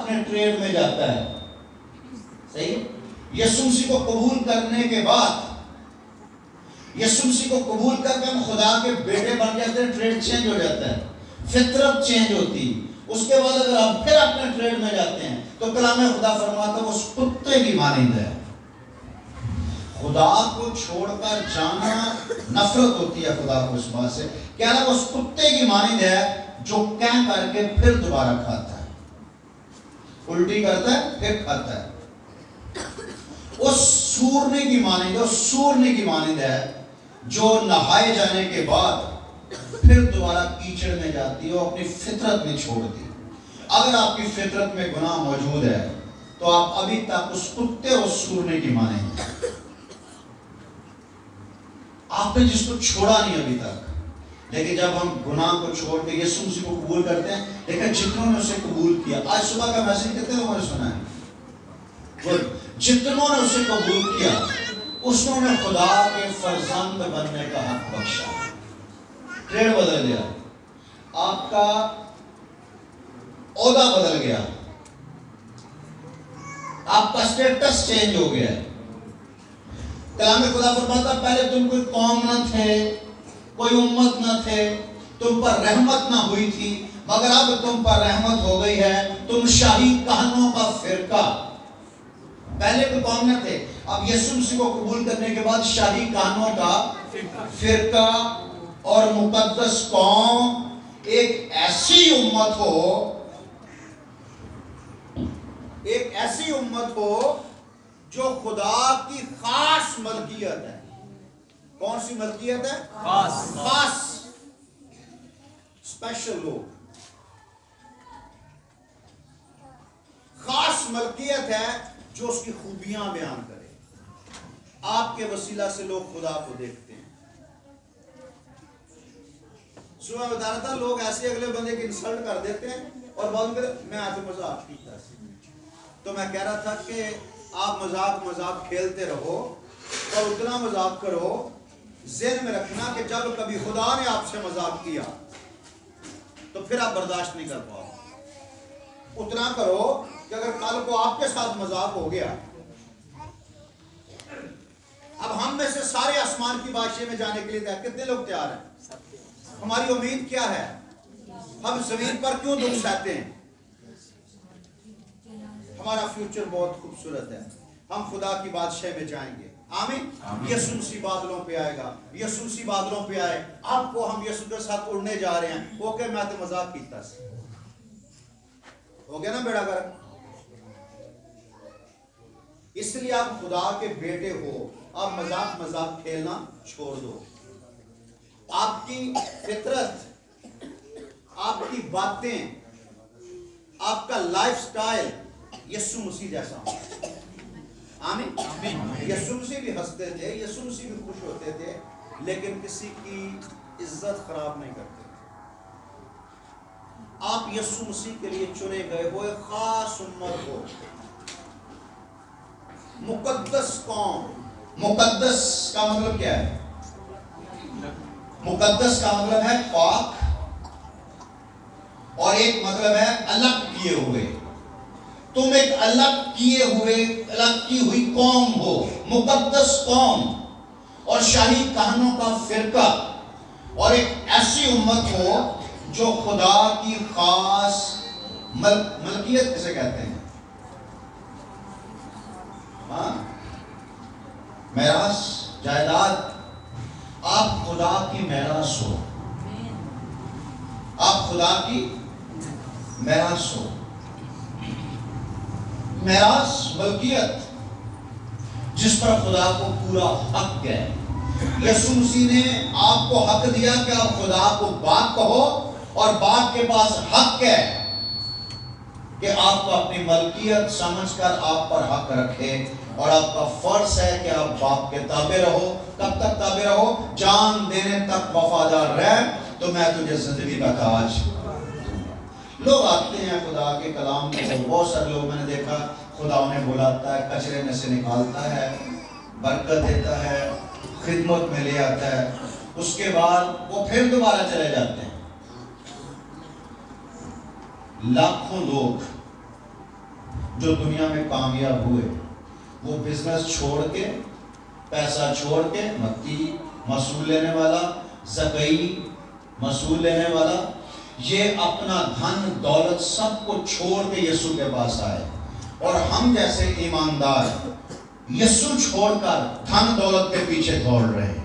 اپنے ٹریڈ میں جاتا ہے. صحیح. یسوع مسیح کو قبول کرنے کے بعد، یسوع مسیح کو قبول کر کے ہم خدا کے بیٹے بن جاتے ہیں. ٹریڈ چینج ہو جاتا ہے، فطرت چینج ہوتی. اس کے بعد اگر آپ پھر اپنے ٹریڈ میں جاتے ہیں تو کلام خدا فرماتا ہے وہ اس کتے کی مانند ہے. خدا کو چھوڑ کر جانا نفرت ہوتی ہے خدا کو اس بات سے. کہہ رہا وہ اس کتے کی مانند ہے جو کہہ کر کے پھر دوبارہ کھاتا ہے، الٹی کرتا ہے پھر کھاتا ہے. اس سورنے کی مانند ہے، اس سورنے کی مانند ہے جو نہائے جانے کے بعد پھر دوبارہ کیچڑ میں جاتی ہے اور اپنی فطرت نہیں چھوڑتی. اگر آپ کی فطرت میں گناہ موجود ہے تو آپ ابھی تک اس کتے اور سورنے کی مانند ہیں. آپ نے جس کو چھوڑا نہیں ابھی تک. لیکن جب ہم گناہ کو چھوڑ کے یسوع مسیح کو قبول کرتے ہیں، لیکن جتنوں نے اسے قبول کیا، آج صبح کا میسج کتنے لوگوں نے سنا ہے؟ جتنوں نے اسے قبول کیا اس نے خدا کے فرزند بننے کا حق بخشا. ٹریڈ بدل گیا، آپ کا عہدہ بدل گیا، آپ کا سٹیٹس چینج ہو گیا. کلام خدا فرماتا پہلے تم کوئی قوم نہ تھے، کوئی امت نہ تھے، تم پر رحمت نہ ہوئی تھی، مگر اب تم پر رحمت ہو گئی ہے. تم شاہی کہنوں کا فرقہ. پہلے کوئی قوم نہ تھے، اب یسوع مسیح کو قبول کرنے کے بعد شاہی کہنوں کا فرقہ اور مقدس قوم. ایک ایسی امت ہو، ایک ایسی امت ہو جو خدا کی خاص ملکیت ہے. کون سی ملکیت ہے؟ خاص اسپیشل لوگ. خاص ملکیت ہے جو اس کی خوبیاں بیان کرے. آپ کے وسیلہ سے لوگ خدا کو دیکھتے ہیں. صبح بتا رہا تھا لوگ ایسے اگلے بندے کی انسلٹ کر دیتے ہیں اور بعد میں آج مذاق کیتا. تو میں کہہ رہا تھا کہ آپ مذاق کھیلتے رہو اور اتنا مذاق کرو، ذہن میں رکھنا کہ جب کبھی خدا نے آپ سے مذاق کیا تو پھر آپ برداشت نہیں کر پاؤ. اتنا کرو کہ اگر کل کو آپ کے ساتھ مذاق ہو گیا، اب ہم میں سے سارے آسمان کی بادشاہی میں جانے کے لیے تیار. کتنے لوگ تیار ہیں؟ ہماری امید کیا ہے؟ ہم زمین پر کیوں دکھ سہتے ہیں؟ ہمارا فیوچر بہت خوبصورت ہے. ہم خدا کی بادشاہی میں جائیں گے. آمین. یسوع مسیح بادلوں پہ آئے گا. یسوع مسیح بادلوں پہ آئے، آپ کو ہم یسوع کے ساتھ اڑنے جا رہے ہیں. وہ کہ میں تو مذاق کیتا سی. ہو گیا نا بیڑا گرک. اس لیے آپ خدا کے بیٹے ہو. آپ مذاق کھیلنا چھوڑ دو. آپ کی فطرت، آپ کی باتیں، آپ کا لائف سٹائل یسوع مسیح جیسا ہو. آمین. یسوع مسیح بھی ہنستے تھے، یسوع مسیح بھی خوش ہوتے تھے، لیکن کسی کی عزت خراب نہیں کرتے. آپ یسوع مسیح کے لیے چنے گئے ہو، ایک خاص امت ہو، مقدس قوم. مقدس کا مطلب کیا ہے؟ مقدس کا مطلب ہے پاک، اور ایک مطلب ہے الگ کیے ہوئے. تم ایک الگ کیے ہوئے، الگ کی ہوئی قوم ہو، مقدس قوم اور شاہی کہنوں کا فرقہ، اور ایک ایسی امت ہو جو خدا کی خاص ملکیت کسے کہتے ہیں؟ ہاں، میراث، جائیداد. آپ خدا کی میراث ہو. آپ خدا کی میراث ہو. میراث ملکیت جس پر خدا کو پورا حق ہے. یسوع مسیح نے آپ کو حق دیا کہ آپ خدا کو باپ کہو، اور باپ کے پاس حق ہے کہ آپ کو اپنی ملکیت سمجھ کر آپ پر حق رکھے، اور آپ کا فرض ہے کہ آپ باپ کے تابع رہو. کب تک تابع رہو؟ جان دینے تک وفادار رہ تو میں تجھے زندگی کا تاج. لوگ آتے ہیں خدا کے کلام میں، بہت سارے لوگ میں نے دیکھا خدا انہیں بلاتا ہے، کچرے میں سے نکالتا ہے، برکت دیتا ہے، خدمت میں لے آتا ہے، اس کے بعد وہ پھر دوبارہ چلے جاتے ہیں. لاکھوں لوگ جو دنیا میں کامیاب ہوئے وہ بزنس چھوڑ کے، پیسہ چھوڑ کے، متی مسئول لینے والا، زکئی مسئول لینے والا، یہ اپنا دھن دولت سب کو چھوڑ کے یسوع کے پاس آئے. اور ہم جیسے ایماندار یسوع چھوڑ کر دھن دولت کے پیچھے دوڑ رہے ہیں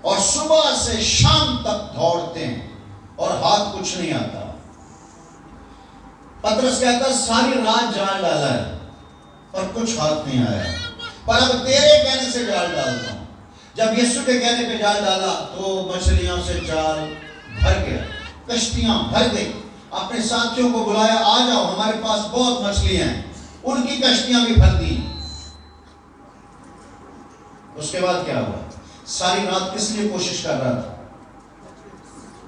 اور صبح سے شام تک دوڑتے ہیں اور ہاتھ کچھ نہیں آتا. پطرس کہتا ساری رات جال ڈالا ہے پر کچھ ہاتھ نہیں آیا، پر اب تیرے کہنے سے جال ڈالتا ہوں. جب یسوع کے کہنے پہ جال ڈالا تو مچھلیاں سے جال بھر گیا، کشتیاں بھر گئی. اپنے ساتھیوں کو بلایا، آ جاؤ ہمارے پاس بہت مچھلیاں ہیں. ان کی کشتیاں بھی بھر دی. اس کے بعد کیا ہوا؟ ساری رات کس لیے کوشش کر رہا تھا؟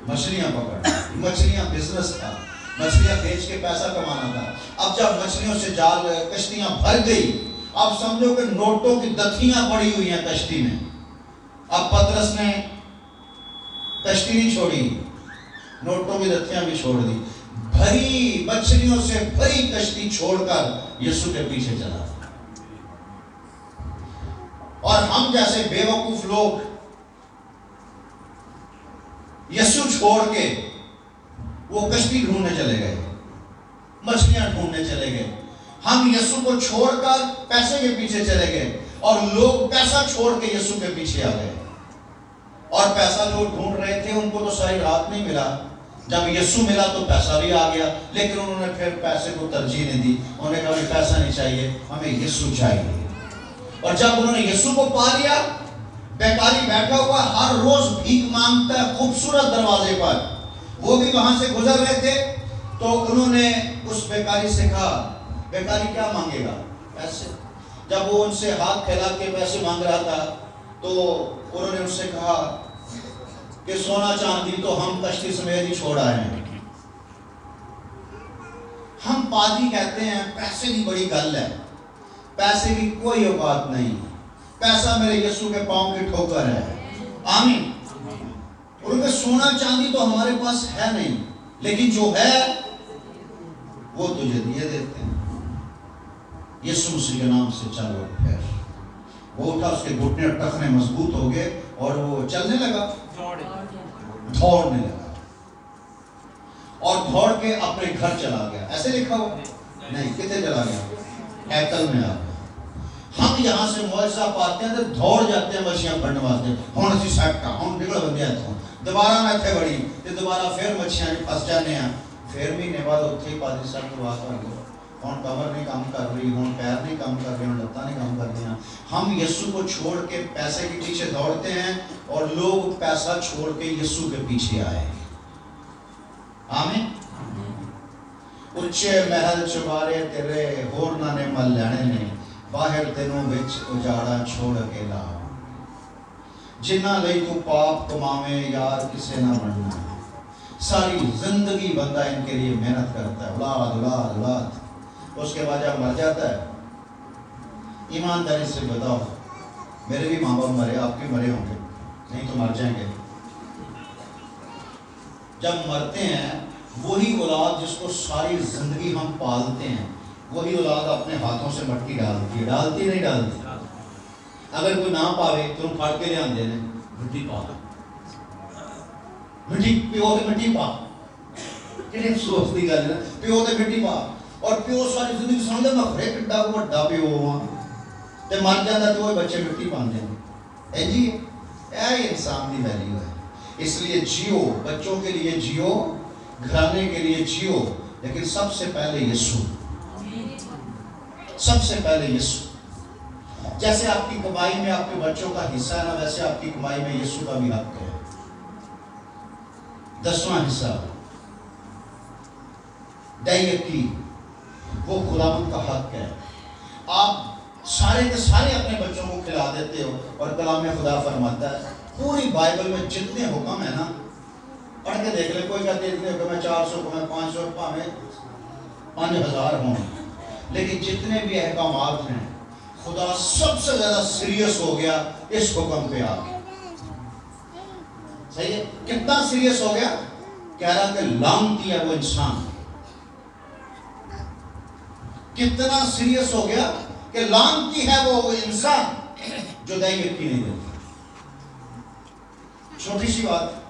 مچھلیاں پکڑ. مچھلیاں بزنس تھا، مچھلیاں بیچ کے پیسہ کمانا تھا. اب جب مچھلیوں سے جال کشتیاں بھر گئی، اب سمجھو کہ نوٹوں کی دتھیاں پڑی ہوئی ہیں کشتی میں. اب پطرس نے کشتی نہیں چھوڑی، نوٹوں کی دتھیاں بھی چھوڑ دی. بھری مچھلیوں سے بھری کشتی چھوڑ کر یسوع کے پیچھے چلا. اور ہم جیسے بے وقوف لوگ یسوع چھوڑ کے وہ کشتی ڈھونڈنے چلے گئے، مچھلیاں ڈھونڈنے چلے گئے. ہم یسوع کو چھوڑ کر پیسے کے پیچھے چلے گئے اور لوگ پیسہ چھوڑ کے یسوع کے پیچھے آ گئے. اور پیسہ جو ڈھونڈ رہے تھے ان کو تو ساری رات نہیں ملا. جب یسوع ملا تو پیسہ بھی آ گیا، لیکن انہوں نے پھر پیسے کو ترجیح نہیں دی. انہوں نے کہا ہمیں پیسہ نہیں چاہیے، ہمیں یسوع چاہیے. اور جب انہوں نے یسوع کو پا لیا، بیکاری بیٹھا ہوا ہر روز بھیک مانگتا ہے خوبصورت دروازے پر، وہ بھی وہاں سے گزر رہے تھے. تو انہوں نے اس بیکاری سے کہا، بیکاری کیا مانگے گا؟ پیسے. جب وہ ان سے ہاتھ پھیلا کے پیسے مانگ رہا تھا تو انہوں نے ان سے کہا کہ سونا چاندی تو ہم کشتی سمیت ہی چھوڑ آئے ہیں. ہم پادری کہتے ہیں پیسے کی بڑی گل ہے، پیسے کی کوئی اوقات نہیں. پیسہ میرے یسوع کے پاؤں کی ٹھوکر ہے. آمین. انہوں نے سونا چاندی تو ہمارے پاس ہے نہیں، لیکن جو ہے وہ تجھے دیے دیتے ہیں. یسوع مسیح کے نام سے چلو. پھر وہ اٹھا، اس کے گھٹنے اور ٹخنے مضبوط ہو گئے اور وہ چلنے لگا، دوڑنے لگا اور دوڑ کے اپنے گھر چلا گیا. ایسے لکھا ہوا نہیں، کتنے چلا گیا؟ ہیکل میں آ گیا. ہم یہاں سے معجزہ پاتے ہیں تو دوڑ جاتے ہیں مچھلیاں پڑنے واسطے. ہوں اسی سیٹ کا ہوں نکل بندے اتوں دوبارہ میں اتنے بڑی تو دوبارہ پھر مچھلیاں پھنس جانے ہیں. پھر مہینے بعد اتنے ہی پادری صاحب کی بات ہو گئی، ہوں کمر نہیں کام کر رہی، ہوں پیر نہیں کام کر رہی، ہوں لتاں نہیں کام کر رہی ہیں. ہم یسوع کو چھوڑ کے پیسے کے پیچھے دوڑتے ہیں اور لوگ پیسہ چھوڑ کے یسوع کے پیچھے آئے. آمین. اچھے محل چبارے تیرے ہورنا نے مل لینے نے، باہر دنوں وچ اجاڑا چھوڑ کے لا. جنہ لئی تو پاپ کماویں یار کسے نہ بننا. ساری زندگی بندہ ان کے لیے محنت کرتا ہے، اولاد اولاد اولاد. اس کے بعد جب مر جاتا ہے، ایمانداری سے بتاؤ، میرے بھی ماں باپ مرے، آپ بھی مرے ہوں گے، نہیں تو مر جائیں گے. جب مرتے ہیں وہی اولاد جس کو ساری زندگی ہم پالتے ہیں، وہی اولاد اپنے ہاتھوں سے مٹی ڈالتی ہے. ڈالتی نہیں ڈالتی؟ اگر کوئی نہ پاوے تو پھڑ کے لے آندے نے، مٹی پا، مٹی پیو تے مٹی پا. کتنی افسوس کی گل ہے، پیو تے مٹی پا. اور پیو ساری زندگی سمجھدا میں خرے کڈا وڈا پیو ہاں تے مر جاندا تے وہ بچے مٹی پاندے نے. اے جی اے انسان دی ویلیو ہے. اس لیے جیو، بچوں کے لیے جیو، گھرانے کے لیے جیو، لیکن سب سے پہلے یسوع، سب سے پہلے یسوع. جیسے آپ کی کمائی میں آپ کے بچوں کا حصہ ہے نا، ویسے آپ کی کمائی میں یسوع کا بھی حق ہے. 10واں حصہ کی وہ خداوند کا حق ہے. آپ سارے کے سارے اپنے بچوں کو کھلا دیتے ہو، اور کلام خدا فرماتا ہے پوری بائبل میں جتنے حکم ہیں نا، پڑھ کے دیکھ لیں. کوئی کہتے ہیں کہ میں 400 کو میں 500 پاویں 5000 ہوں، لیکن جتنے بھی احکامات ہیں خدا سب سے زیادہ سیریس ہو گیا اس حکم پہ آ کے. صحیح ہے؟ کتنا سیریس ہو گیا؟ کہہ رہا کہ لعنتی ہے وہ انسان کتنا سیریس ہو گیا کہ لعنتی ہے وہ انسان جو دائی یکی نہیں دیتا. چھوٹی سی بات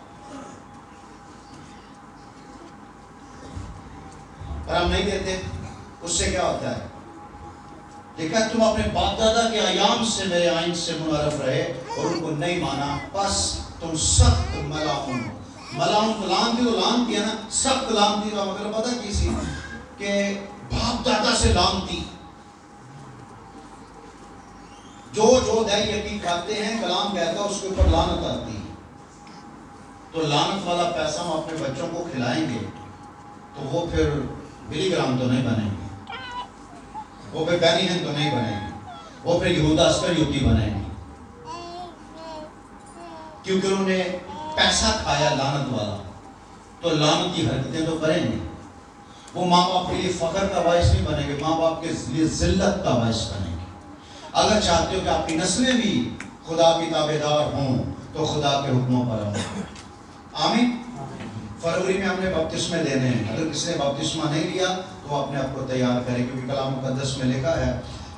پر ہم نہیں دیتے، اس سے کیا ہوتا ہے؟ دیکھا تم اپنے باپ دادا کے ایام سے میرے آئین سے منعرف رہے اور ان کو نہیں مانا، بس تم سخت ملاعون ہو. ملاعون تو لعنتی، تو لعنتی ہے نا. سخت لعنتی کا مطلب پتہ کیسی کہ باپ دادا سے لعنتی. جو دائی یقین کھاتے ہیں کلام کہتا ہے اس کے اوپر لعنت آتی ہے. تو لعنت والا پیسہ ہم اپنے بچوں کو کھلائیں گے تو وہ پھر بلی گرام تو نہیں بنیں گے، وہ پھر بینی ہن تو نہیں بنیں گے، وہ پھر یہودا اسکریوتی بنیں گے، کیونکہ انہوں نے پیسہ کھایا لعنت والا. تو لعنتی حرکتیں تو کریں گے. وہ ماں باپ کے لیے فخر کا باعث نہیں بنیں گے، ماں باپ کے لیے ذلت کا باعث بنیں گے. اگر چاہتے ہو کہ آپ کی نسلیں بھی خدا کی تابعدار ہوں تو خدا کے حکموں پر ہوں. آمین. فروری میں ہم نے بپتسمے دینے ہیں. اگر کسی نے بپتسمہ نہیں لیا تو وہ اپنے آپ کو تیار کرے، کیونکہ کلام مقدس میں لکھا ہے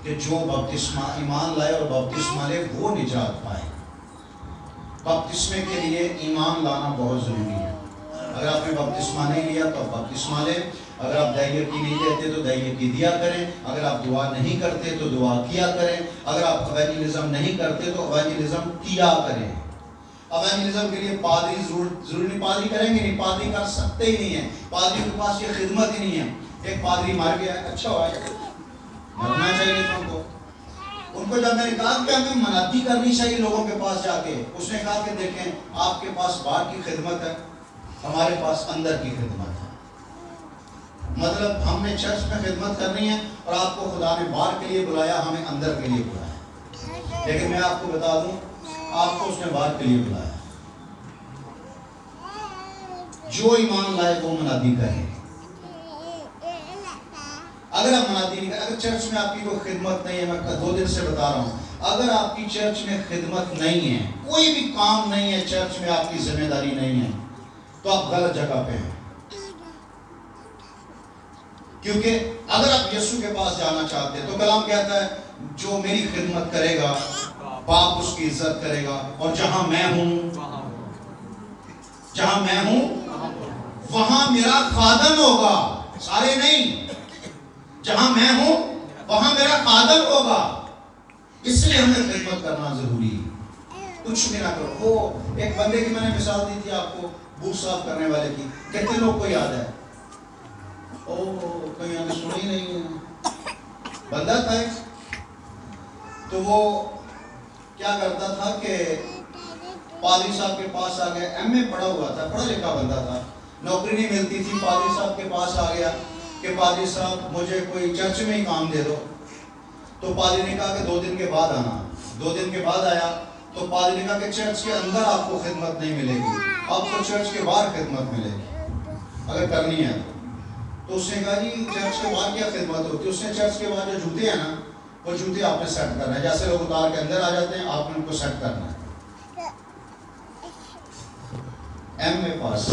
کہ جو بپتسمہ ایمان لائے اور بپتسمہ لے وہ نجات پائے. بپتسمے کے لیے ایمان لانا بہت ضروری ہے. اگر آپ نے بپتسمہ نہیں لیا تو آپ بپتسمہ لیں. اگر آپ دائی یکی نہیں دیتے تو دائی یکی دیا کریں. اگر آپ دعا نہیں کرتے تو دعا کیا کریں. اگر آپ ایوانجلزم نہیں کرتے تو ایوانجلزم کیا کریں. ایوانجلزم کے لیے پادری ضروری نہیں، پادری کریں گے نہیں، پادری کر سکتے ہی نہیں ہیں، پادری کے پاس یہ خدمت ہی نہیں ہے. ایک پادری مر گیا، اچھا ہوا، مرنا چاہیے تھا ان کو. جب میں نے کہا کہ ہمیں منادی کرنی چاہیے لوگوں کے پاس جا کے، اس نے کہا کہ دیکھیں آپ کے پاس باہر کی خدمت ہے، ہمارے پاس اندر کی خدمت ہے. مطلب ہم نے چرچ میں خدمت کرنی ہے اور آپ کو خدا نے باہر کے لیے بلایا، ہمیں اندر کے لیے بلایا. لیکن میں آپ کو بتا دوں آپ کو اس نے باہر کے لیے بلایا. جو ایمان لائے وہ منادی کرے. اگر آپ منادی نہیں کریں، اگر چرچ میں آپ کی کوئی خدمت نہیں ہے، میں 2 دن سے بتا رہا ہوں، اگر آپ کی چرچ میں خدمت نہیں ہے، کوئی بھی کام نہیں ہے چرچ میں، آپ کی ذمہ داری نہیں ہے، تو آپ غلط جگہ پہ ہیں. کیونکہ اگر آپ یسوع کے پاس جانا چاہتے ہیں تو کلام کہتا ہے جو میری خدمت کرے گا باپ اس کی عزت کرے گا، اور جہاں میں ہوں وہاں میرا خادم ہوگا. سارے نہیں، جہاں میں ہوں وہاں میرا خادم ہوگا. اس لیے ہمیں خدمت کرنا ضروری ہے. کچھ بھی نہ کرو. وہ ایک بندے کی میں نے مثال دی تھی آپ کو، بوٹ صاف کرنے والے کی. کتنے لوگ کو یاد ہے؟ کوئی ہمیں سنی نہیں ہے. بندہ تھا تو وہ کیا کرتا تھا کہ پادری صاحب کے پاس آ گیا. ایم اے پڑھا ہوا تھا، پڑھا لکھا بندہ تھا، نوکری نہیں ملتی تھی. پادری صاحب کے پاس آ گیا کہ پادری صاحب مجھے کوئی چرچ میں ہی کام دے دو. تو پادری نے کہا کہ 2 دن کے بعد آنا. 2 دن کے بعد آیا تو پادری نے کہا کہ چرچ کے اندر آپ کو خدمت نہیں ملے گی، آپ کو چرچ کے باہر خدمت ملے گی اگر کرنی ہے. تو اس نے کہا جی چرچ کے باہر کیا خدمت ہوتی ہے؟ اس نے چرچ کے باہر جو جوتے ہیں نا، وہ جوتے آپ نے سیٹ کرنا ہے. جیسے لوگ اتار کے اندر آ جاتے ہیں، آپ نے ان کو سیٹ کرنا ہے. ایم اے پاس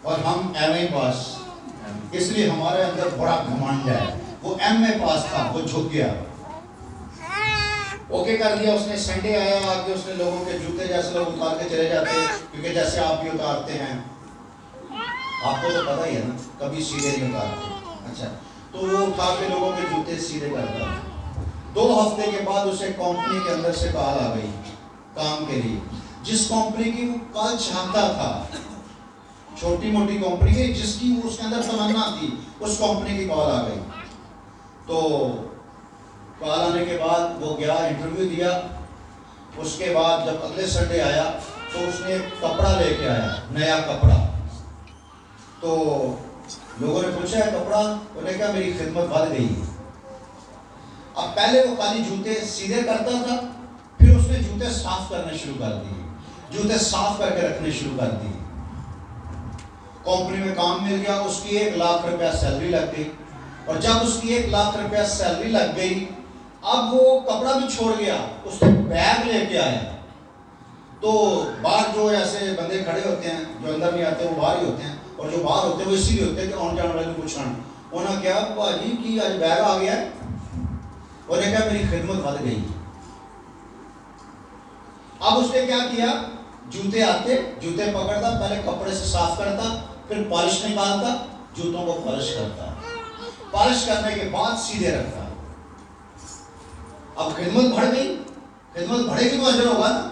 اور ہم ایم اے پاس، اس لیے ہمارے اندر بڑا گھمنڈ ہے. وہ ایم اے پاس تھا، وہ جھک گیا، اوکے کر دیا. اس نے سنڈے آیا آ کے اس نے لوگوں کے جوتے جیسے لوگ اتار کے چلے جاتے ہیں، کیونکہ جیسے آپ بھی اتارتے ہیں، آپ کو تو پتہ ہی ہے نا، کبھی سیدھے نہیں اتارتے. اچھا، تو وہ اٹھا کے لوگوں کے جوتے سیدھے کرتا. 2 ہفتے کے بعد اسے کمپنی کے اندر سے کال آ گئی کام کے لیے. جس کمپنی کی وہ کال چاہتا تھا، چھوٹی موٹی کمپنی کی جس کی اس کے اندر تمنا تھی، اس کمپنی کی کال آ گئی. تو کال آنے کے بعد وہ گیا، انٹرویو دیا. اس کے بعد جب اگلے سنڈے آیا تو اس نے کپڑا لے کے آیا، نیا کپڑا. تو لوگوں نے پوچھا ہے کپڑا؟ انہوں نے کہا میری خدمت بڑھ گئی. اب پہلے وہ خالی جوتے سیدھے کرتا تھا، پھر اس نے جوتے صاف کرنے شروع کر دیے، جوتے صاف کر کے رکھنے شروع کر دیے. کمپنی میں کام مل گیا، اس کی 1 لاکھ روپیہ سیلری لگ گئی. اور جب اس کی 1 لاکھ روپیہ سیلری لگ گئی، اب وہ کپڑا بھی چھوڑ گیا، اس نے بیگ لے کے آیا. تو باہر جو ایسے بندے کھڑے ہوتے ہیں جو اندر نہیں آتے وہ باہر ہی ہوتے ہیں، اور جو باہر ہوتے ہیں وہ اسی لیے ہوتے ہیں کہ آن جانے والے کو پوچھنا. انہوں نے کہا باجی کی آج بیگ آ گیا ہے؟ انہوں نے کہا میری خدمت بڑھ گئی۔ اب اس نے کیا کیا، جوتے آتے، جوتے پکڑتا، پہلے کپڑے سے صاف کرتا، پھر پالش نکالتا، جوتوں کو پالش کرتا، پالش کرنے کے بعد سیدھے رکھتا۔ اب خدمت بڑھ گئی، خدمت بڑھے گی تو اجر ہوگا نا۔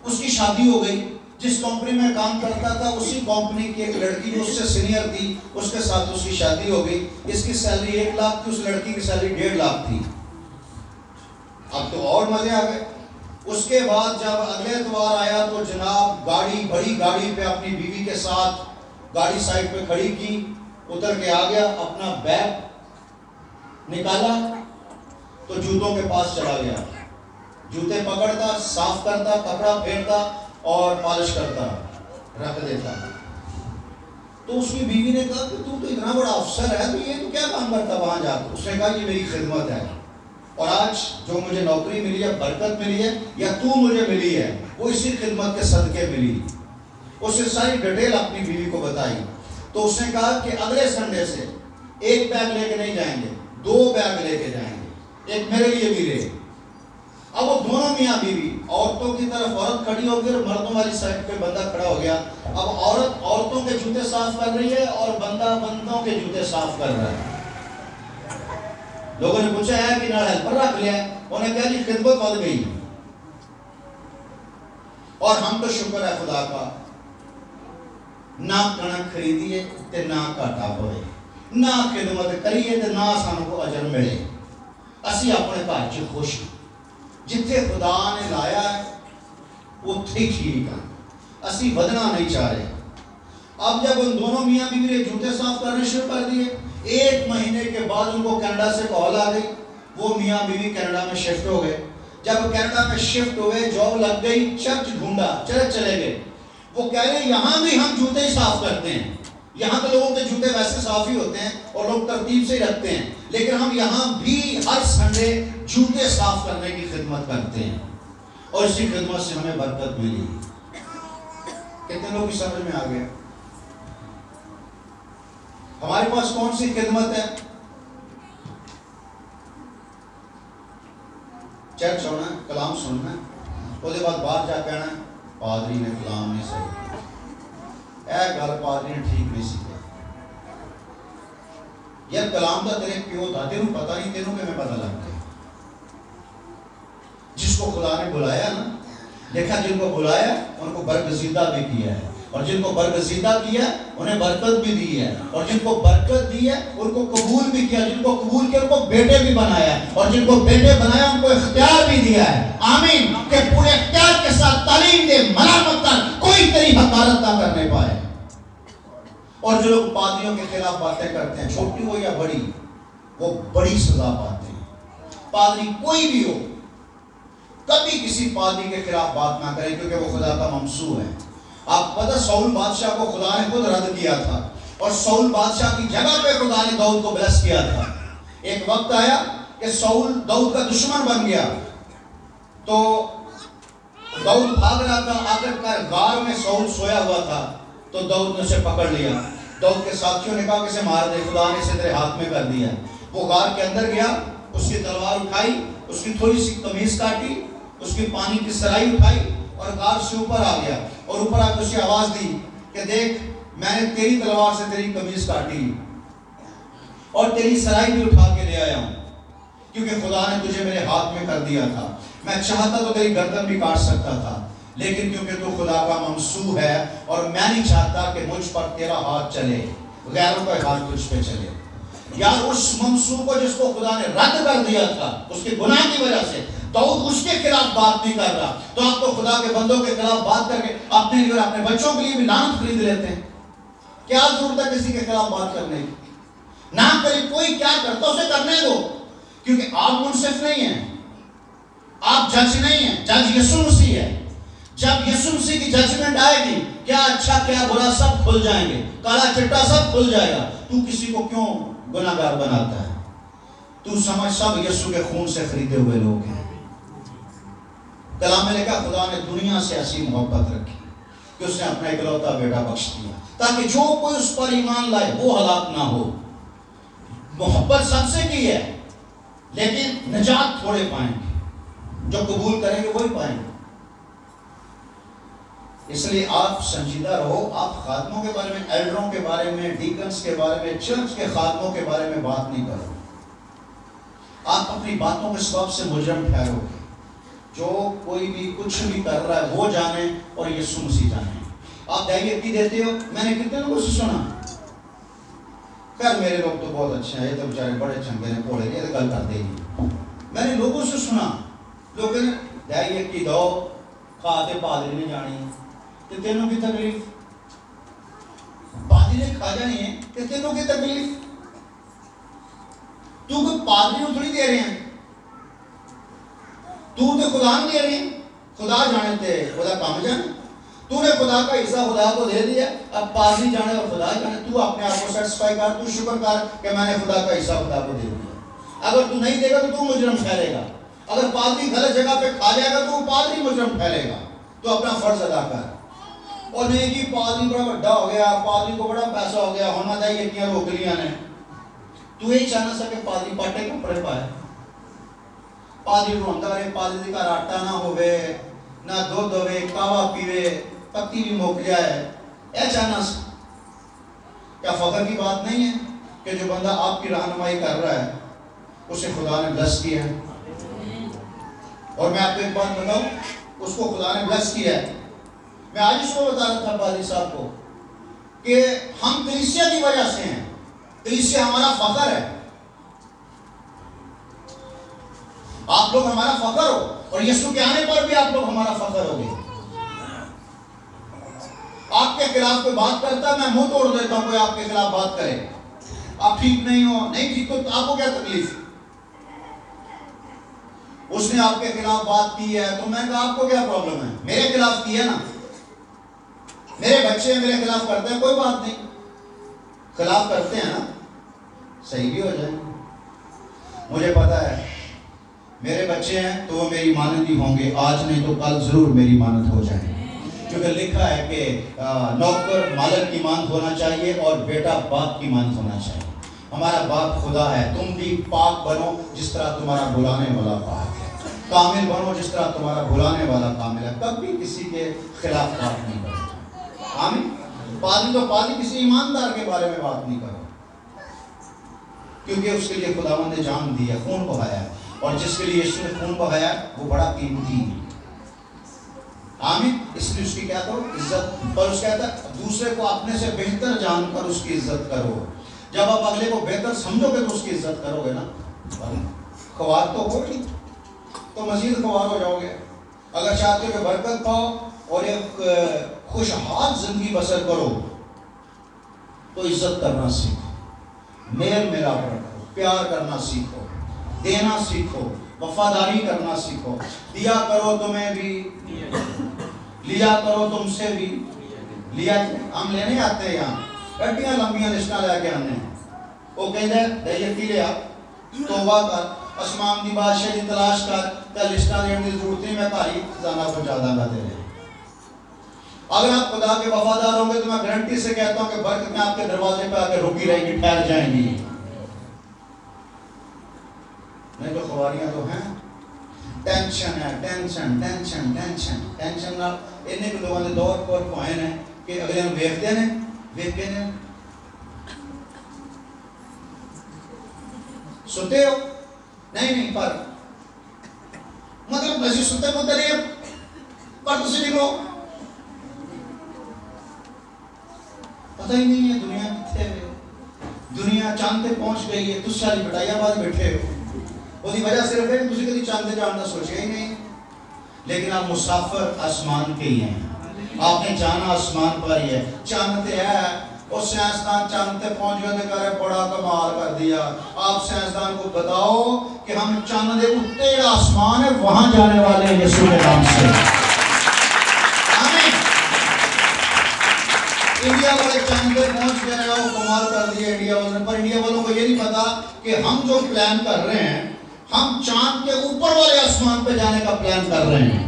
اس کی شادی ہو گئی، جس کمپنی میں کام کرتا تھا اسی کمپنی کی ایک لڑکی جو اس سے سینئر تھی، اس کے ساتھ اس کی شادی ہو گئی۔ اس کی سیلری 1 لاکھ تھی، اس لڑکی کی سیلری 1.5 لاکھ تھی۔ اب تو اور مزے آ گئے۔ اس کے بعد جب اگلے اتوار آیا تو جناب گاڑی، بڑی گاڑی پہ اپنی بیوی کے ساتھ گاڑی سائڈ پہ کھڑی کی، اتر کے آ گیا، اپنا بیگ نکالا تو جوتوں کے پاس چلا گیا، جوتے پکڑتا، صاف کرتا، کپڑا پھیرتا اور پالش کرتا، رکھ دیتا۔ تو اس کی بیوی نے کہا کہ تو اتنا بڑا افسر ہے تو یہ تو کیا کام کرتا وہاں جا کے؟ اس نے کہا یہ میری خدمت ہے، اور آج جو مجھے نوکری ملی ہے، برکت ملی ہے یا تو مجھے ملی ہے، وہ اسی خدمت کے صدقے ملی۔ اس نے ساری ڈیٹیل اپنی بیوی کو بتائی۔ تو اس نے کہا کہ اگلے سنڈے سے 1 بیگ لے کے نہیں جائیں گے، 2 بیگ لے کے جائیں گے، ایک میرے لیے بھی لے۔ اب وہ دونوں میاں بیوی، عورتوں کی طرف عورت کھڑی ہو گئی اور مردوں والی سائڈ پہ بندہ کھڑا ہو گیا۔ اب عورت عورتوں کے جوتے صاف کر رہی ہے اور بندہ بندوں کے جوتے صاف کر رہا ہے۔ لوگوں نے پوچھا ہے کہ نہ ہیلپر رکھ لیا ہے؟ انہوں نے کہا جی خدمت بڑھ گئی، اور ہم تو شکر ہے خدا کا، نہ کنک خریدیے تے نہ گھاٹا پوے، نہ خدمت کریے تے نہ سانوں کو اجر ملے۔ اسی اپنے گھر چ خوش، جتھے خدا نے لایا ہے اتھے ٹھیک ہے، اسی بدنا نہیں چاہ رہے۔ اب جب ان دونوں میاں بیوی نے جوتے صاف کرنے شروع کر دیے، 1 مہینے کے بعد ان کو کینیڈا سے کال آ گئی، وہ میاں بیوی کینیڈا میں شفٹ ہو گئے۔ جب کینیڈا میں شفٹ ہوئے، جاب لگ گئی، چرچ ڈھونڈا، چرچ چلے گئے۔ وہ کہہ رہے یہاں بھی ہم جوتے ہی صاف کرتے ہیں، یہاں تو لوگوں کے جوتے ویسے صاف ہی ہوتے ہیں اور لوگ ترتیب سے ہی رکھتے ہیں، لیکن ہم یہاں بھی ہر سنڈے جوتے صاف کرنے کی خدمت کرتے ہیں، اور اسی خدمت سے ہمیں برکت ملی۔ کتنے لوگ کی سمجھ میں آ گیا؟ ہمارے پاس کون سی خدمت ہے؟ چرچ ہونا ہے، کلام سننا ہے، اس کے بعد باہر جا کہنا ہے پادری نے کلام نہیں صحیح، اے گل پادری نے ٹھیک نہیں سیکھا۔ یار کلام دا تیرے پیو تھا، تینوں پتہ نہیں، تینوں کہ میں پتہ لگ گیا۔ جس کو خدا نے بلایا نا، دیکھا جن کو بلایا ان کو برگزیدہ بھی کیا ہے، اور جن کو برگزیدہ کیا انہیں برکت بھی دی ہے، اور جن کو برکت دی ہے ان کو قبول بھی کیا، جن کو قبول کیا ان کو بیٹے بھی بنایا ہے، اور جن کو بیٹے بنایا ان کو اختیار بھی دیا ہے۔ آمین، کہ پورے اختیار کے ساتھ تعلیم دے، ملامت کر، کوئی تیری حقارت نہ کرنے پائے۔ اور جو لوگ پادریوں کے خلاف باتیں کرتے ہیں، چھوٹی ہو یا بڑی، وہ بڑی سزا پاتے ہیں۔ پادری کوئی بھی ہو، کبھی کسی پادری کے خلاف بات نہ کرے، کیونکہ وہ خدا کا ممسوح ہے۔ آپ پتہ ساؤل بادشاہ کو خدا نے خود رد کیا تھا، اور ساؤل بادشاہ کی جگہ پہ خدا نے داؤد کو بلس کیا تھا۔ ایک وقت آیا کہ ساؤل داؤد کا دشمن بن گیا، تو داؤد بھاگ رہا تھا، آخر کار غار میں ساؤل سویا ہوا تھا، تو داؤد نے اسے پکڑ لیا۔ داؤد کے ساتھیوں نے کہا کہ اسے مار دے، خدا نے اسے تیرے ہاتھ میں کر دیا۔ وہ غار کے اندر گیا، اس کی تلوار اٹھائی، اس کی تھوڑی سی قمیض کاٹی، اس کی پانی کی سرائی اٹھائی اور غار سے اوپر آ گیا، اور اوپر آ کے اسے آواز دی کہ دیکھ میں نے تیری تلوار سے تیری قمیض کاٹی اور تیری سرائی بھی اٹھا کے لے آیا ہوں، کیونکہ خدا نے تجھے میرے ہاتھ میں کر دیا تھا۔ میں چاہتا تو تیری گردن بھی کاٹ سکتا تھا، لیکن کیونکہ تو خدا کا ممسوح ہے اور میں نہیں چاہتا کہ مجھ پر تیرا ہاتھ چلے، غیروں کا ہاتھ تجھ پہ چلے۔ یار اس ممسوح کو جس کو خدا نے رد کر دیا تھا اس کے گناہ کی وجہ سے، داؤد اس کے خلاف بات نہیں کر رہا، تو آپ تو خدا کے بندوں کے خلاف بات کر کے اپنے لیے اور اپنے بچوں کے لیے بھی لعنت خرید لیتے ہیں۔ کیا ضرورت ہے کسی کے خلاف بات کرنے کی؟ نہ کرے، کوئی کیا کرتا اسے کرنے دو، کیونکہ آپ منصف نہیں ہیں، آپ جج نہیں ہیں، جج یسوع مسیح ہے۔ جب یسوع مسیح کی ججمنٹ آئے گی، کیا اچھا کیا برا سب کھل جائیں گے، کالا چٹا سب کھل جائے گا۔ تو کسی کو کیوں گناہگار بناتا ہے؟ تو سمجھ سب یسوع کے خون سے خریدے ہوئے لوگ ہیں۔ کلام میں لکھا خدا نے دنیا سے ایسی محبت رکھی کہ اس نے اپنا اکلوتا بیٹا بخش دیا، تاکہ جو کوئی اس پر ایمان لائے وہ ہلاک نہ ہو محبت سب سے کی ہے، لیکن نجات تھوڑے پائیں گے، جو قبول کریں گے وہی پائیں گے۔ اس لیے آپ سنجیدہ رہو، آپ خادموں کے بارے میں، ایلڈروں کے بارے میں، ڈیکنز کے بارے میں، چرچ کے خادموں کے بارے میں بات نہیں کرو۔ آپ اپنی باتوں کے سبب سے مجرم ٹھہرو گے۔ جو کوئی بھی کچھ بھی کر رہا ہے وہ جانے اور یسوع مسیح جانے۔ آپ دائیکی دیتے ہو، میں نے کتنے لوگوں سے سنا، خیر میرے لوگ تو بہت اچھے ہیں، یہ تو بیچارے بڑے چنگے ہیں، پوڑے یہ تو گل کر دے گی۔ میں نے لوگوں سے سنا، لوگ کہتے ہیں دائیکی دو کھاتے پادری نے جانی کہ تینوں کی تکلیف، پادری نے کھا جانی ہے کہ تینوں کی تکلیف، تو کوئی پادری کو تھوڑی دے رہے ہیں، تو خدا نہیں دے رہے ہیں، خدا جانے تھے، خدا کام جانے، تو نے خدا کا حصہ خدا کو دے دیا، اب پادری جانے اور خدا جانے، تو اپنے آپ کو سیٹسفائی کر، تو شکر کر کہ میں نے خدا کا حصہ خدا کو دے دیا۔ اگر تو نہیں دے گا تو مجرم ٹھہرے گا، اگر پادری غلط جگہ پہ کھا جائے گا تو پادری مجرم ٹھہرے گا، تو اپنا فرض ادا کر۔ اور نہیں کہ پادری بڑا بڑا ہو گیا، پادری کو بڑا پیسہ ہو گیا، ہونا چاہیے اتنی روکلیاں نے، تو یہی چاہنا سا کہ پادری پاٹے کپڑے پائے، پادری روندا رہے، پادری کا آٹا نہ ہوئے، نہ دودھ ہوئے، کاوا پیوے، پتی بھی موک جائے، یہ چاہنا سا۔ کیا فخر کی بات نہیں ہے کہ جو بندہ آپ کی رہنمائی کر رہا ہے اسے خدا نے بلیس کیا ہے؟ اور میں آپ کو ایک بات بتاؤں، اس کو خدا نے بلیس کیا ہے۔ میں آج اس کو بتا رہا تھا پادری صاحب کو کہ ہم کلیسیا کی وجہ سے ہیں، کلیسیا ہمارا فخر ہے، آپ لوگ ہمارا فخر ہو، اور یسوع کے آنے پر بھی آپ لوگ ہمارا فخر ہوگے۔ آپ کے خلاف کوئی بات کرتا ہے، میں منہ توڑ دیتا ہوں، کوئی آپ کے خلاف بات کرے، آپ ٹھیک نہیں ہو، نہیں ٹھیک تو آپ کو کیا تکلیف؟ اس نے آپ کے خلاف بات کی ہے تو میں کہا آپ کو کیا پرابلم ہے؟ میرے خلاف کی ہے نا، میرے بچے میرے خلاف کرتے ہیں، کوئی بات نہیں، خلاف کرتے ہیں نا، صحیح بھی ہو جائے۔ مجھے پتا ہے میرے بچے ہیں تو وہ میری مانندی ہوں گے، آج نہیں تو کل ضرور میری مانند ہو جائیں، کیونکہ لکھا ہے کہ نوکر مالک کی مانند ہونا چاہیے اور بیٹا باپ کی مانند ہونا چاہیے۔ ہمارا باپ خدا ہے، تم بھی پاک بنو جس طرح تمہارا بلانے والا پاک ہے، کامل بنو جس طرح تمہارا بلانے والا کامل ہے، کبھی کسی کے خلاف بات نہیں کرو۔ آمین۔ پادری تو پادری، کسی ایماندار کے بارے میں بات نہیں کرو، کیونکہ اس کے لیے خداوند نے جان دی ہے، خون بہایا ہے، اور جس کے لیے یسوع نے خون بہایا وہ بڑا قیمتی ہے۔ آمین۔ اس لیے اس کی کیا کرو؟ عزت۔ پر اس کہتا ہے دوسرے کو اپنے سے بہتر جان کر اس کی عزت کرو۔ جب آپ اگلے کو بہتر سمجھو گے تو اس کی عزت کرو گے نا، خوار تو ہوگی تو مزید خوار ہو جاؤ گے۔ اگر چاہتے ہو کہ برکت پاؤ اور ایک خوشحال زندگی بسر کرو تو عزت کرنا سیکھو، میل ملاپ رکھو، پیار کرنا سیکھو، دینا سیکھو، وفاداری کرنا سیکھو، دیا کرو تمہیں بھی، لیا کرو تم سے بھی لیا۔ ہم لینے آتے ہیں یہاں گڈیاں لمبیاں لسٹاں لے کے آنے، وہ کہتے ہیں دائیکی لیا، توبہ کر، اسمان دی بادشاہ دی تلاش کر، تے لسٹاں دین دی ضرورت نہیں، میں گھر ہی خزانہ پہنچا داں گا تیرے۔ اگر آپ خدا کے وفادار ہوں گے تو میں گارنٹی سے کہتا ہوں کہ برکتیں آپ کے دروازے پہ آ کے رکی رہیں گی، ٹھہر جائیں گی۔ نہیں تو خواریاں تو ہیں، ٹینشن ہے، ٹینشن ٹینشن ٹینشن ٹینشن نال انہیں بھی لوگوں نے دور پر پوائن ہے کہ اگلے ہم ویکھتے ہیں ویکھتے ہیں ستے ہو نہیں پر مطلب بسی ستے کو ترے پر تسی نکلو، پتہ ہی نہیں ہے دنیا کتنے ہے، دنیا چاند پہ پہنچ گئی ہے، تس ساری بٹائی آباد بیٹھے ہو، وہ دی وجہ صرف ہے کہ تسی کدی چاند پہ جانا سوچے ہی نہیں، لیکن آپ مسافر آسمان کے ہی ہیں، آپ نے جانا آسمان پر ہی ہے، چاند تے ہے، اور سائنسدان چاند تے پہنچ گئے تے کرے بڑا کمال کر دیا۔ آپ سائنسدان کو بتاؤ کہ ہم چاند دے اتے آسمان ہے وہاں جانے والے ہیں یسوع کے نام سے۔ آمین۔ انڈیا والے چاند پہ پہنچ گئے وہ کمال کر دیا انڈیا والوں نے، پر انڈیا والوں کو یہ نہیں پتا کہ ہم جو پلان کر رہے ہیں ہم چاند کے اوپر والے آسمان پہ جانے کا پلان کر رہے ہیں۔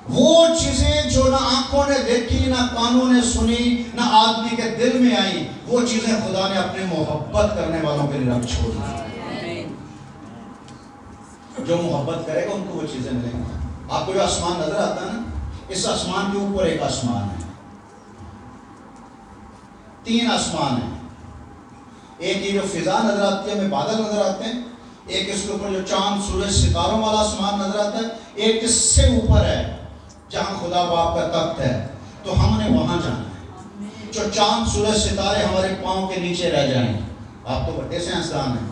وہ چیزیں جو نہ آنکھوں نے دیکھی نہ کانوں نے سنی نہ آدمی کے دل میں آئی، وہ چیزیں خدا نے اپنے محبت کرنے والوں کے لیے رکھ چھوڑی۔ جو محبت کرے گا ان کو وہ چیزیں ملیں گی۔ آپ کو جو آسمان نظر آتا ہے نا، اس آسمان کے اوپر ایک آسمان ہے، 3 آسمان ہیں۔ ایک یہ جو فضا نظر آتی ہے، ہمیں بادل نظر آتے ہیں، ایک اس کے اوپر جو چاند سورج ستاروں والا آسمان نظر آتا ہے، ایک اس سے اوپر ہے جہاں خدا باپ کا تخت ہے، تو ہم نے وہاں جانا ہے۔ جو چاند سورج ستارے ہمارے پاؤں کے نیچے رہ جائیں۔ آپ تو بڑے سائنسدان ہیں،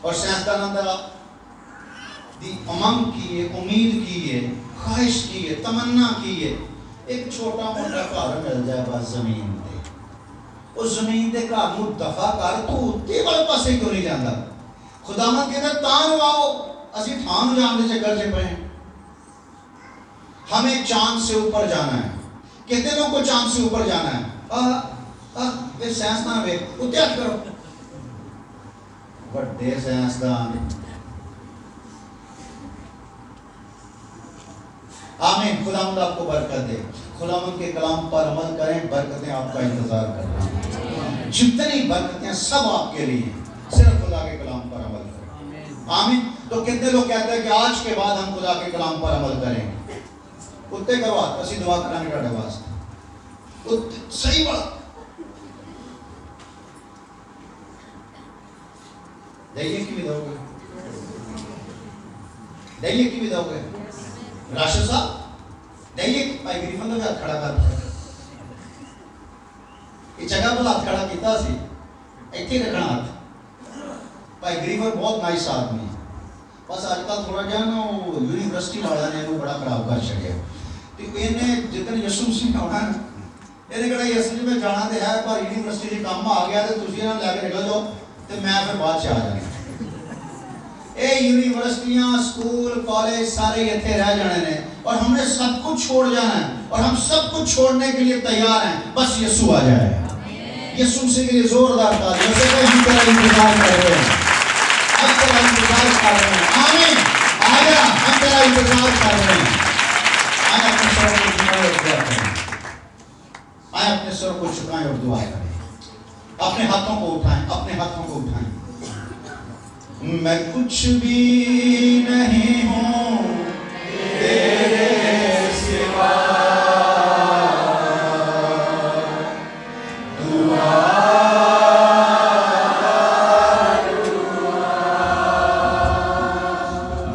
اور سائنسدانوں کا امنگ کی ہے، امید کی ہے، خواہش کی ہے، تمنا کی ہے، ایک چھوٹا موٹا گھر مل جائے بس زمین تے، اس زمین تے گھر نوں دفع کر تو اتنے والے پاسے کیوں نہیں جانا؟ خداوند کہتا تان واؤ، اسی تھان جان دے چکر چ پے، ہمیں چاند سے اوپر جانا ہے۔ کتنے لوگوں کو چاند سے اوپر جانا ہے؟ سائنسدان وے اتنے ہاتھ کرو، بڑے سائنسدان۔ آمین۔ خداوند آپ کو برکت دے، خداوند کے کلام پر عمل کریں، برکتیں آپ کا انتظار کر رہی ہیں۔ جتنی برکتیں سب آپ کے لیے ہیں، صرف خدا کے کلام پر عمل کریں۔ آمین۔ تو کتنے لوگ کہتے ہیں کہ آج کے بعد ہم خدا کے کلام پر عمل کریں گے؟ اتنے کرو ہاتھ، اسی دعا کرانے کا واسطے صحیح بات دائیے کی بھی دو گے، دائیے کی بھی دو گے راشد صاحب، دائیے بھائی گریفن تو ہاتھ کھڑا کر یہ جگہ پر ہاتھ کھڑا کیتا سی، ایتھے رکھنا ہاتھ۔ بھائی گریفن بہت نائس آدمی ہے، بس آج کل تھوڑا جہا نا وہ یونیورسٹی والا نے وہ بڑا خراب کر چکے، تو انہیں جتنے یسوع مسیح ہونا ہے انہیں کہا یسوع میں جانا تو ہے پر یونیورسٹی سے کام آ گیا تو تسی نہ لے کے نکل جاؤ تو میں پھر بعد چ آ جانا۔ اے یونیورسٹیاں اسکول کالج سارے اتنے رہ جانے نے، اور ہم نے سب کچھ چھوڑ جانا ہے، اور ہم سب کچھ چھوڑنے کے لیے تیار ہیں، بس یسوع آ جائے۔ یسوع مسیح کے لیے زوردار تالی، اسے کہ ہم تیرا انتظار کر رہے ہیں، ہم تیرا انتظار کر رہے ہیں۔ آمین۔ آجا، ہم تیرا انتظار کر رہے ہیں۔ آئے اپنے سر کو جھکائیں اور دعا کریں، آئے اپنے سر کو جھکائیں اور دعا کریں، اپنے ہاتھوں کو اٹھائیں، اپنے ہاتھوں کو اٹھائیں۔ میں کچھ بھی نہیں ہوں تیرے سوا،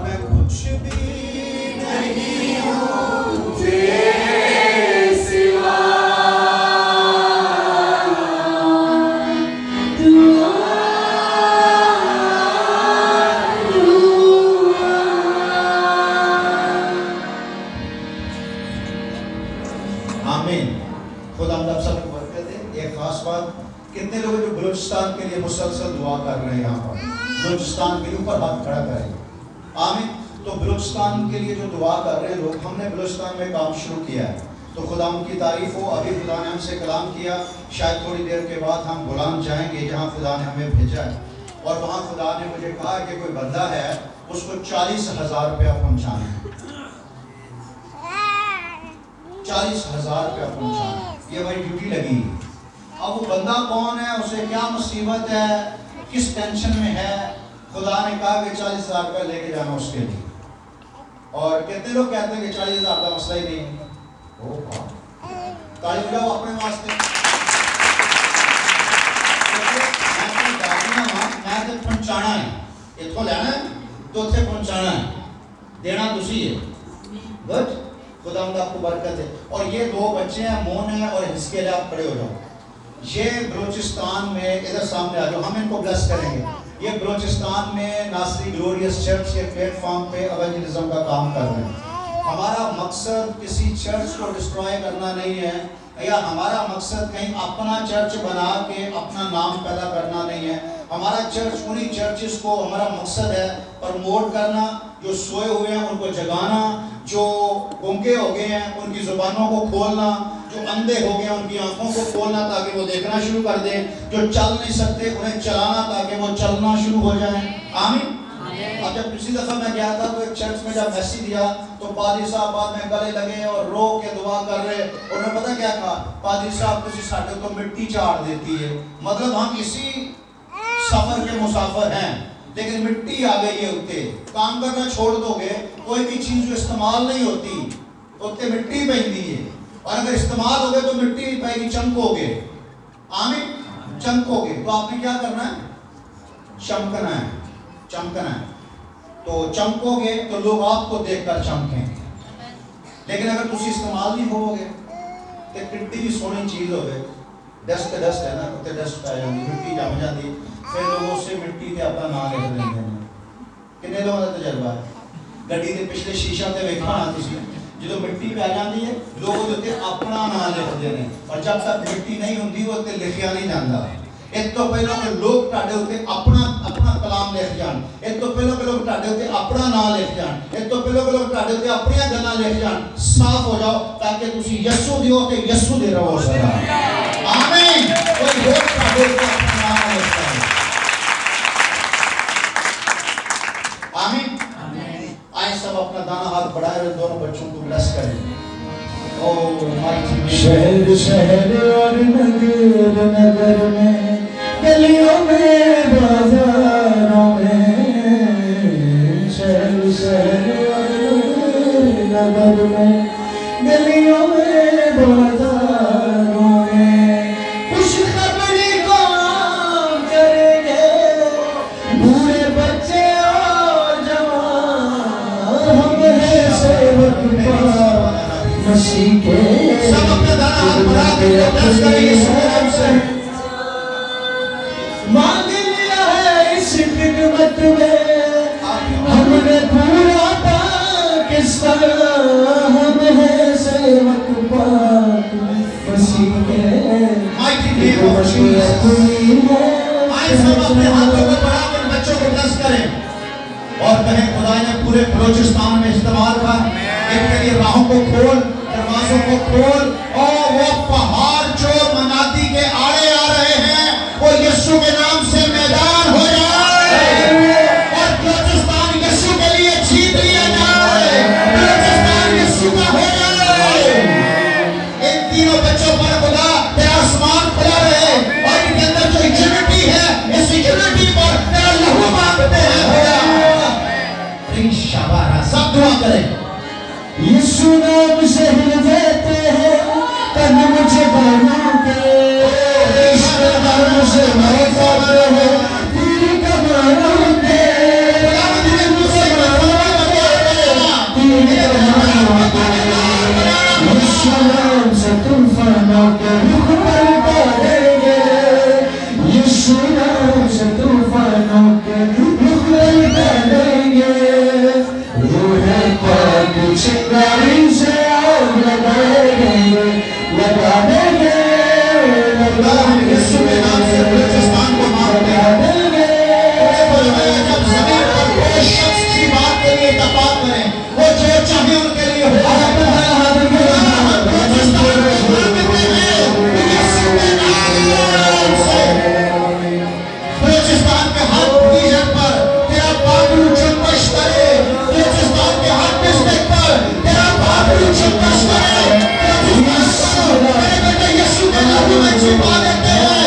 میں کچھ بھی نہیں ہوں تیرے سوا، کتنے لوگ جو بلوچستان کے لیے مسلسل دعا کر رہے ہیں یہاں پر، بلوچستان کے لیے اوپر ہاتھ کھڑا کریں۔ آمین۔ تو بلوچستان کے لیے جو دعا کر رہے ہیں لوگ، ہم نے بلوچستان میں کام شروع کیا ہے، تو خدا ان کی تعریف ہو۔ ابھی خدا نے ہم سے کلام کیا، شاید تھوڑی دیر کے بعد ہم بلان جائیں گے جہاں خدا نے ہمیں بھیجا ہے، اور وہاں خدا نے مجھے کہا کہ کوئی بندہ ہے اس کو 40,000 روپیہ پہنچانا ہے، 40,000 روپیہ پہنچانا ہے، یہ ہماری ڈیوٹی لگی۔ اب وہ بندہ کون ہے، اسے کیا مصیبت ہے، کس ٹینشن میں ہے، خدا نے کہا کہ 40,000 روپیہ لے کے جانا اس کے لیے۔ اور کتنے لوگ کہتے ہیں کہ 40,000 کا مسئلہ ہی نہیں، تالی بجاؤ اپنے واسطے۔ میں تو پہنچانا ہے، اتھوں لینا ہے تو اتھے پہنچانا ہے، دینا تسی ہے۔ گڈ، خدا آپ کو برکت ہے۔ اور یہ 2 بچے ہیں، مون ہے اور حزقیل، آپ کھڑے ہو جاؤ۔ یہ بلوچستان میں، ادھر سامنے آ جاؤ، ہم ان کو بلیس کریں گے۔ یہ بلوچستان میں ناصری گلوریس چرچ کے پلیٹ فارم پہ ایونجلزم کا کام کر رہے ہیں۔ ہمارا مقصد کسی چرچ کو ڈسٹرائے کرنا نہیں ہے، یا ہمارا مقصد کہیں اپنا چرچ بنا کے اپنا نام پیدا کرنا نہیں ہے۔ ہمارا چرچ انہی چرچز کو، ہمارا مقصد ہے پرموٹ کرنا، جو سوئے ہوئے ہیں ان کو جگانا، جو گنگے ہو گئے ہیں ان کی زبانوں کو کھولنا، جو اندھے ہو گئے ہیں ان کی آنکھوں کو کھولنا تاکہ وہ دیکھنا شروع کر دیں، جو چل نہیں سکتے انہیں چلانا تاکہ وہ چلنا شروع ہو جائیں۔ آمین۔ اب جب پچھلی دفعہ میں گیا تھا تو ایک چرچ میں جب میسیج دیا تو پادری صاحب بعد میں گلے لگے اور رو کے دعا کر رہے. انہوں نے پتہ کیا کہا؟ پادری صاحب تسی ساڈے تو مٹی چاڑ دیتی ہے. مطلب ہم اسی سفر کے مسافر ہیں لیکن مٹی آ گئی ہے اتنے. کام کرنا چھوڑ دو گے کوئی بھی چیز جو استعمال نہیں ہوتی اتنے مٹی پہنتی ہے, اور اگر استعمال ہو گئے تو مٹی نہیں پائے گی, چمکو گے. آمین, چمکو گے. تو آپ نے کیا کرنا ہے؟ چمکنا ہے, چمکنا ہے. تو چمکو گے تو لوگ آپ کو دیکھ کر چمکیں. لیکن اگر تسی استعمال نہیں ہو گے تو مٹی بھی سونی چیز ہو گئے, ڈسٹ ہے نا, اتنے ڈسٹ پہ جاتی, مٹی جم جاتی, پھر لوگ اس سے مٹی تے اپنا نام لکھ لیں گے. کتنے لوگوں کا تجربہ ہے؟ گڈی کے پچھلے شیشہ تے ویکھنا نا تسی, جدو مٹی پہ آ جاتی ہے لوگ اتنے اپنا نام لکھتے ہیں, اور جب تک مٹی نہیں ہوتی وہ اتنے لکھیا نہیں جاتا. ایک تو پہلو کہ لوگ تاڑے ہوتے اپنا کلام لکھ جان, ایک تو پہلو کہ لوگ تاڑے ہوتے اپنا نام لکھ جان, ایک تو پہلو کہ لوگ تاڑے ہوتے اپنی گلاں لکھ جان. صاف ہو جاؤ تاکہ تسی یسو دیو تے یسو دے رہو سدا. آمین. کوئی اور تاڑے ہوتے اپنا نام لکھتا ہے. آمین. آئیں سب اپنا دانا ہاتھ بڑھائے اور دونوں بچوں کو بلیس کریں. شہر شہر اور نگر نگر میں, گلیوں میں بازاروں میں, شہر شہر اور نگر میں, گلیوں میں بازاروں میں, خوش خبری کو عام کریں گے, بوڑھے بچے اور جوان, ہم ہیں سیوک پاک مسیح کے. سب اپنے دانا ہاتھ بڑھا کے دس کریں یسوع کے نام سے. مانگ لیا ہے اس خدمت میں ہم نے پورا پاکستان, ہم ہیں سیوک پاک مسیح کے. آئیں سب اپنے ہاتھوں کو بڑھا کر بچوں کو بلیس کریں اور کہیں خدا نے پورے بلوچستان میں استعمال کر, ان کے لیے راہوں کو کھول, دروازوں کو کھول, اور وہ پہاڑ جو منادی کے آڑے آ رہے ہیں وہ یسوع کے نام سے میدان ہو جائے, اور بلوچستان یسوع کے لیے جیت لیا جائے, بلوچستان یسوع کا ہو جائے. ان تینوں بچوں پر خدا تیرا آسمان کھلا رہے, اور ان کے اندر جو یونٹی ہے اس یونٹی پر تیرا لہو مانگتے ہیں خدا. شابارہ سب دعا کریں. یسوع نام سے ہل دیتے ہیں تن مجھے بانوں کے, عشق نام سے محفظ ہے تیری کمانوں کے, تیری کمانوں کے, یسوع نام سے طوفانوں کے رخ پلٹا دیں گے, یسوع نام سے طوفانوں کے رخ پلٹا دیں گے. روح پاک چنگاری سے آگ لگائیں گے, لگا دیں گے, لگا یسوع کے نام سے بلوچستان کو مانگتے ہیں. جب زمین پر کوئی شخص کی بات کے لیے اتفاق کریں, وہ جو چاہے ان کے لیے ہو جائے. بلوچستان کو مانگتے ہیں یسوع کے نام سے. بلوچستان کے ہر ڈویژن پر تیرا بابرو جنبش کرے, بلوچستان کے ہر ڈسٹرکٹ پر تیرا بابرو جنبش کرے. میرے بیٹے یسوع کے نام میں چھپا دیتے ہیں.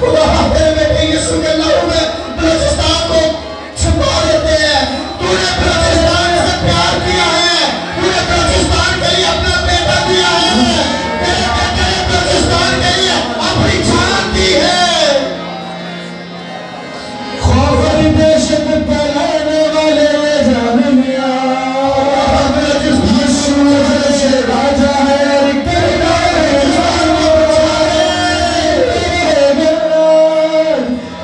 خدا میرے بیٹے یسوع کے نام میں بلوچستان کو چھپا دیتے ہیں. تو نے بلوچستان سے پیار کیا ہے, تو نے بلوچستان کے لیے اپنا بیٹا دیا ہے, میرے بیٹے نے بلوچستان کے لیے اپنی جان دی ہے. خوف اور دہشت پھیلانے والے جان لیا, یسوع سے راجا ہے, کرتا ہے جان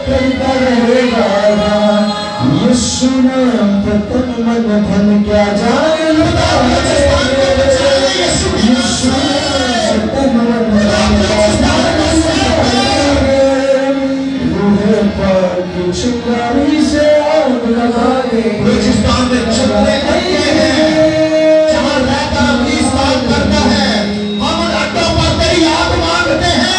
کرتا رہے گا. یسوع نام پہ تن من دھن کیا جان لگا ہے, یسوع سے تن من دھن کیا جان لگا ہے. روح پاک چنگاری سے آگ لگا دے. بلوچستان میں چھپنے اڈے ہیں جہاں رہتا 20 سال کرتا ہے. ہم ان اڈوں پر تیری آگ مانگتے ہیں.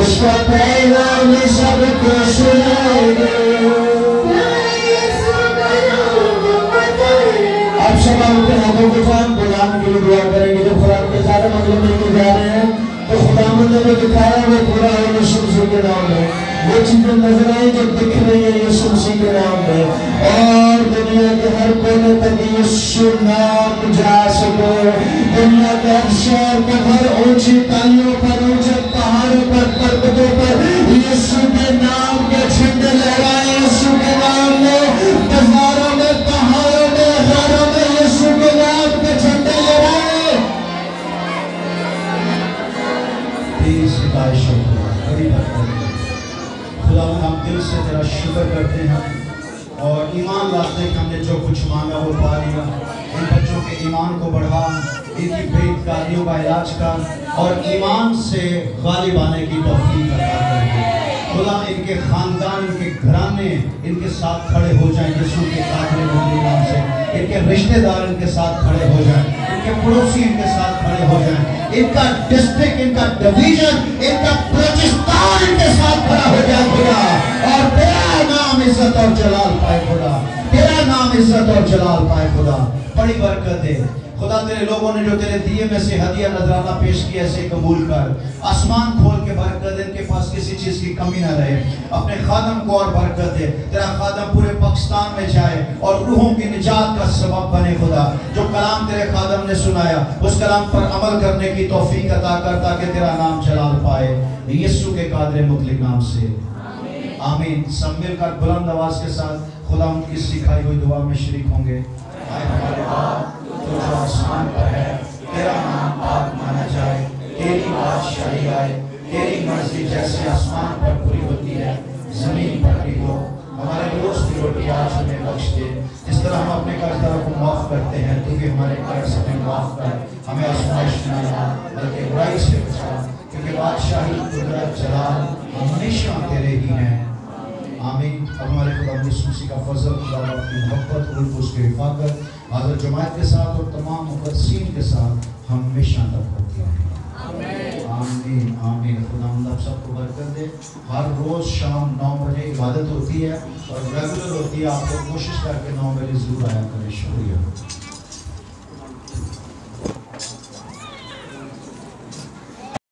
اس کا پیغام سب کو سنائیں گے. آپ سب اپنے ہاتھوں کے ساتھ غلام کے لیے دعا کریں گے. جب قرآن کے سارے مطلب لے کے جا رہے ہیں تو خداوند نے جو دکھایا وہ پورا ہے یسوع مسیح کے نام میں. وہ چیزیں نظر آئی جو دکھ رہی ہیں یسوع مسیح کے نام میں, اور دنیا کے ہر کونے تک یسوع نام جا سکے. دنیا کے ہر شہر کے ہر اونچی تالیوں پر, اونچے پہاڑوں پر, پربتوں پر یسوع کے نام کے جھنڈے لہرائیں. یسوع کے نام میں بازاروں میں, پہاڑوں میں, غاروں میں یسوع کے نام کے جھنڈے لہرائیں. بڑی برکت ہے. خدا ہم دل سے تیرا شکر کرتے ہیں اور ایمان لاتے ہیں کہ ہم نے جو کچھ مانگا وہ پا لیا. ان بچوں کے ایمان کو بڑھا, ان کی بیدکاریوں کا علاج کر اور ایمان سے غالب آنے کی توفیق عطا کر دے. خدا ان کے خاندان, ان کے گھرانے ان کے ساتھ کھڑے ہو جائیں یسوع کے قادر مجید نام سے. ان کے رشتہ دار ان کے ساتھ کھڑے ہو جائیں, ان کے پڑوسی ان کے ساتھ کھڑے ہو جائیں. ان کا ڈسٹرکٹ, ان کا ڈویژن, ان کا بلوچستان ان کے ساتھ کھڑا ہو جائے خدا, اور تیرا نام عزت اور جلال پائے خدا. تیرا نام عزت اور جلال پائے خدا. بڑی برکت ہے خدا. تیرے لوگوں نے جو تیرے دیے میں سے ہدیہ نذرانہ پیش کیا اسے قبول کر. آسمان کھول کے برکت دے, ان کے پاس کسی چیز کی کمی نہ رہے. اپنے خادم کو اور برکت دے. تیرا خادم پورے پاکستان میں جائے اور روحوں کی نجات کا سبب بنے خدا. جو کلام تیرے خادم نے سنایا اس کلام پر عمل کرنے کی توفیق عطا کر تاکہ تیرا نام جلال پائے. یسوع کے قادر مطلق نام سے آمین. سب مل کر بلند آواز کے ساتھ خدا ان کی سکھائی ہوئی دعا میں شریک ہوں گے. اے ہمارے باپ تو جو آسمان پر ہے, تیرا نام پاک مانا جائے, تیری بادشاہی آئے, تیری مرضی جیسے آسمان پر پوری ہوتی ہے زمین پر بھی ہو. ہمارے روز کی روٹی آج ہمیں بخش دے, جس طرح ہم اپنے قرضداروں کو معاف کرتے ہیں تو بھی ہمارے قرض ہمیں معاف کر. ہمیں آزمائش نہ لا بلکہ برائی سے بچا, کیونکہ بادشاہی, قدرت, جلال ہمیشہ تیرے ہی ہیں. آمین. اب ہمارے خدا یسوع مسیح کا فضل, خدا باپ کی محبت, روح القدس کی حفاظت حاضر جماعت کے ساتھ اور تمام مقدسین کے ساتھ ہمیشہ تک ہوتی ہے. آمین آمین. خدا آپ سب کو برکت دے. ہر روز شام 9 بجے عبادت ہوتی ہے اور ریگولر ہوتی ہے. آپ کو کوشش کر کے 9 بجے ضرور آیا کریں. شکریہ.